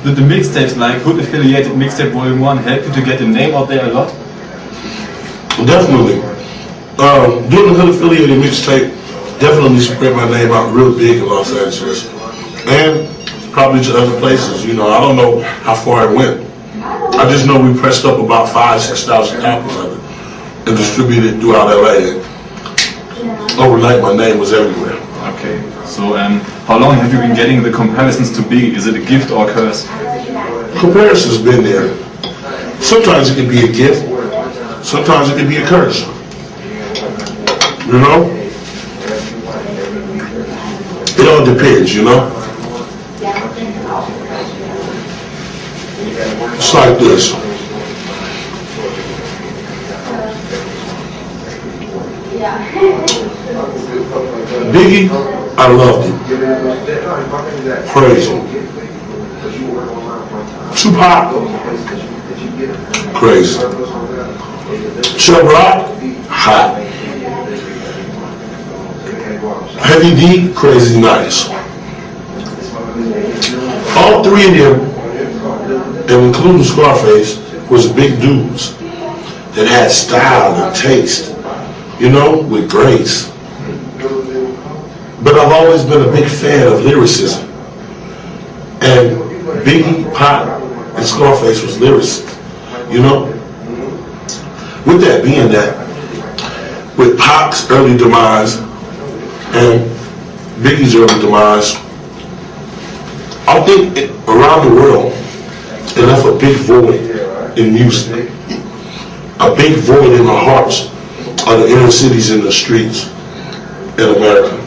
Did the mixtapes like Hood Affiliated Mixtape Volume 1 help you to get the name out there a lot? Definitely. Doing the Hood Affiliated Mixtape definitely spread my name out real big in Los Angeles. And probably to other places, you know. I don't know how far it went. I just know we pressed up about 5,000-6,000 copies of it and distributed it throughout LA. And overnight my name was everywhere. Okay, so how long have you been getting the comparisons to Biggie? Is it a gift or a curse? Comparison's been there. Sometimes it can be a gift, sometimes it can be a curse. You know? It all depends, you know? It's like this. Biggie, I loved him. Praise him. Tupac, crazy. Chubb Rock, hot. Heavy D, crazy nice. All three of them, and including Scarface, was big dudes that had style and taste, you know, with grace. But I've always been a big fan of lyricism. And Biggie, Pac, and Scarface was lyricists, you know? With that being that, with Pac's early demise and Biggie's early demise, I think around the world, it left a big void in music. A big void in the hearts of the inner cities and the streets in America.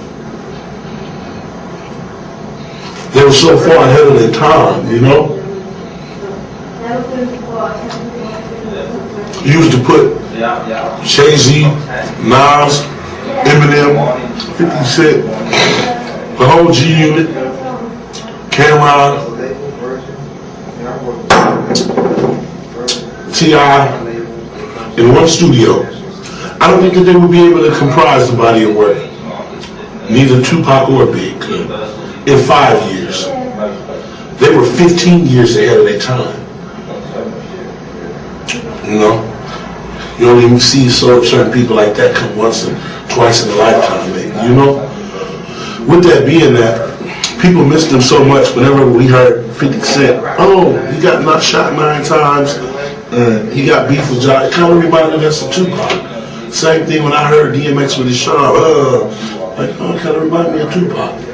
They were so far ahead of their time, you know? You used to put Jay-Z, Nas, Eminem, 50 Cent, the whole G-Unit, Cameron, T.I. in one studio. I don't think that they would be able to comprise the body of work. Neither Tupac or Big could. In 5 years. They were 15 years ahead of their time. You know? You don't even see certain people like that come once and twice in a lifetime, maybe, you know? With that being that, people missed him so much whenever we heard 50 Cent, oh, he got not shot 9 times, and he got beef with John. It kind of reminded us of Tupac. Same thing when I heard DMX with his Sean, it kind of reminded me of Tupac.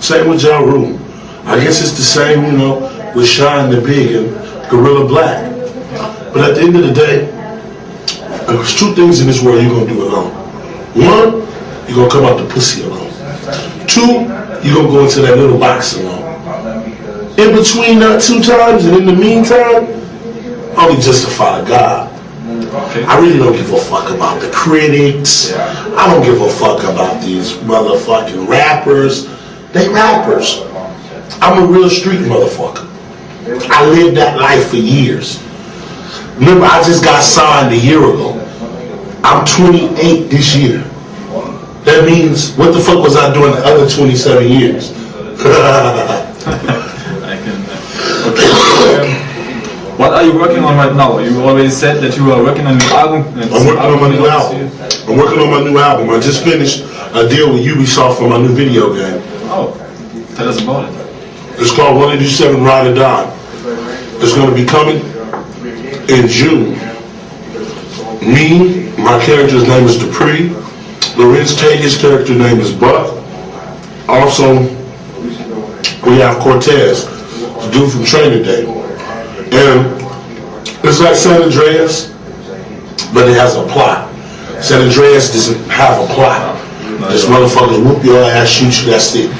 Same with Ja Rule. I guess it's the same, you know, with Sean the Big and Guerilla Black. But at the end of the day, there's 2 things in this world you're going to do alone. 1, you're going to come out the pussy alone. 2, you're going to go into that little box alone. In between that 2 times and in the meantime, only justify God. I really don't give a fuck about the critics. I don't give a fuck about these motherfucking rappers. They rappers. I'm a real street motherfucker. I lived that life for years. Remember, I just got signed a year ago. I'm 28 this year. That means, what the fuck was I doing the other 27 years? What are you working on right now? You already said that you are working on your album. I'm working on my new album. I'm working on my new album. I just finished a deal with Ubisoft for my new video game. Oh, tell us about it. It's called 187 Ride or Die. It's going to be coming in June. Me, my character's name is Dupree. Lorenz Tage's character name is Buck. Also, we have Cortez, the dude from Training Day. And it's like San Andreas, but it has a plot. San Andreas doesn't have a plot. This motherfucker whoop your ass, shoot you, that's it.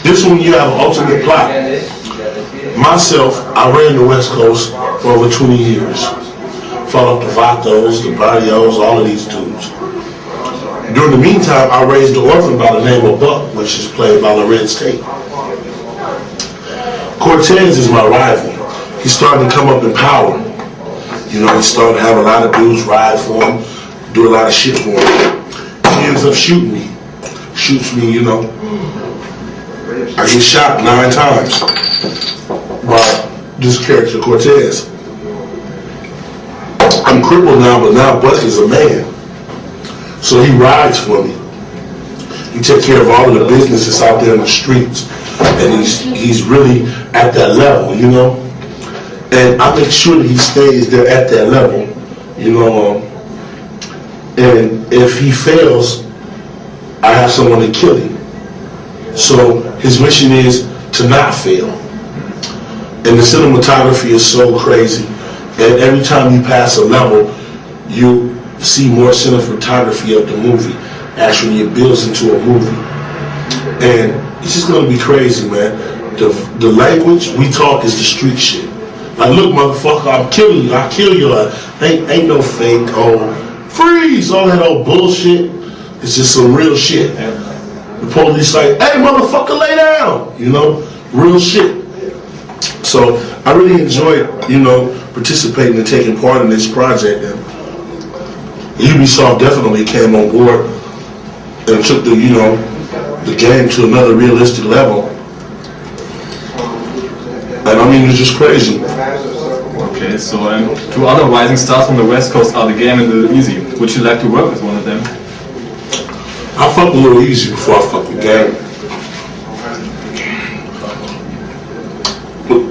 This one, you have an ultimate plot. Myself, I ran the West Coast for over 20 years. Followed the Vatos, the Barrios, all of these dudes. During the meantime, I raised an orphan by the name of Buck, which is played by Lorenz Tate. Cortez is my rival. He started to come up in power. You know, he started to have a lot of dudes ride for him, do a lot of shit for him. He ends up shooting me. Shoots me, you know. I get shot 9 times by this character Cortez. I'm crippled now, but now Buck is a man. So he rides for me. He takes care of all of the businesses out there in the streets. And he's really at that level, you know? And I make sure that he stays there at that level, you know? And if he fails, I have someone to kill him. So his mission is to not fail. And the cinematography is so crazy. And every time you pass a level, you see more cinematography of the movie. Actually, it builds into a movie. And it's just gonna be crazy, man. The language we talk is the street shit. Like, look, motherfucker, I'm killing you. I kill you. Like, ain't no fake, freeze, all that old bullshit. It's just some real shit. The police like, hey, motherfucker, lay down. You know, real shit. So I really enjoyed, you know, participating and taking part in this project. And Ubisoft definitely came on board and took the, you know, the game to another realistic level. And I mean, it's just crazy. Okay, so two other rising stars from the West Coast are The Game and Lil Easy. Would you like to work with one of them? I fuck with Lil Easy before I fuck with Game.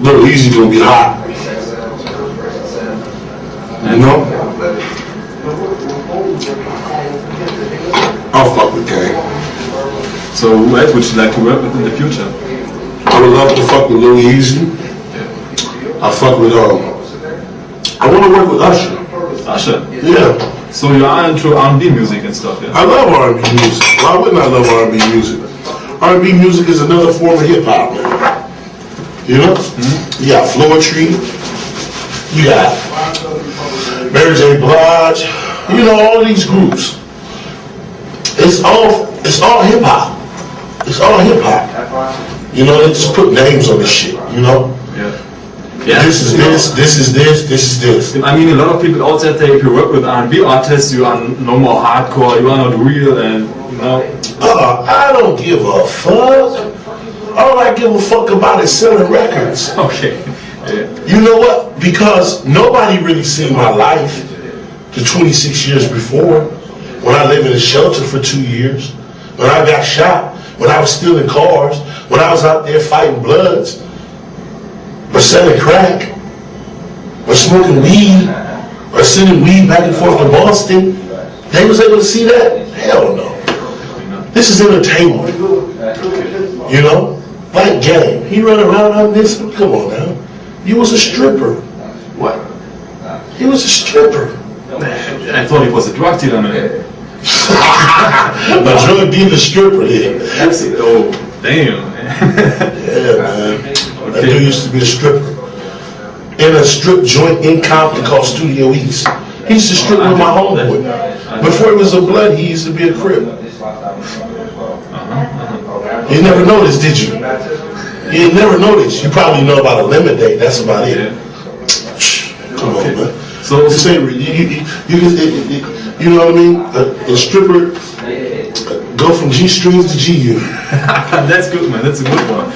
Lil Easy gonna be hot. You know? I'll fuck with Game. So who else would you like to work with in the future? I would love to fuck with Lil Easy. I fuck with I want to work with Usher. Usher? Yeah. So you are into R&B music and stuff, yeah? I love R&B music. Why wouldn't I love R&B music? R&B music is another form of hip hop, man. You know? Mm-hmm. You got Floetry. You got Mary J. Blige. You know, all these groups. It's all hip hop. It's all hip hop. You know, they just put names on this shit, you know? Yeah. Yeah. This is this, this is this, this is this. I mean, a lot of people outside say if you work with R&B artists, you are no more hardcore, you are not real, and you know. I don't give a fuck. All I give a fuck about is selling records. Okay. Yeah. You know what? Because nobody really seen my life the 26 years before, when I lived in a shelter for 2 years, when I got shot, when I was stealing cars, when I was out there fighting bloods, or selling crack, or smoking weed, or sending weed back and forth to Boston. They was able to see that? Hell no. This is entertainment. You know? Like Game. He run around on this. Come on now. You was a stripper. What? He was a stripper. I thought he was a drug dealer, man. A drug dealer stripper, yeah. Oh, damn. Yeah, man. That dude used to be a stripper. In a strip joint in Compton called Studio East. He used to strip with my homeboy. Before he was a blood, he used to be a crip. You never noticed, did you? You never noticed. You probably know about Eliminate. That's about it. Come on, man. So this ain't you know what I mean? A stripper go from G strings to GU. That's good, man. That's a good one.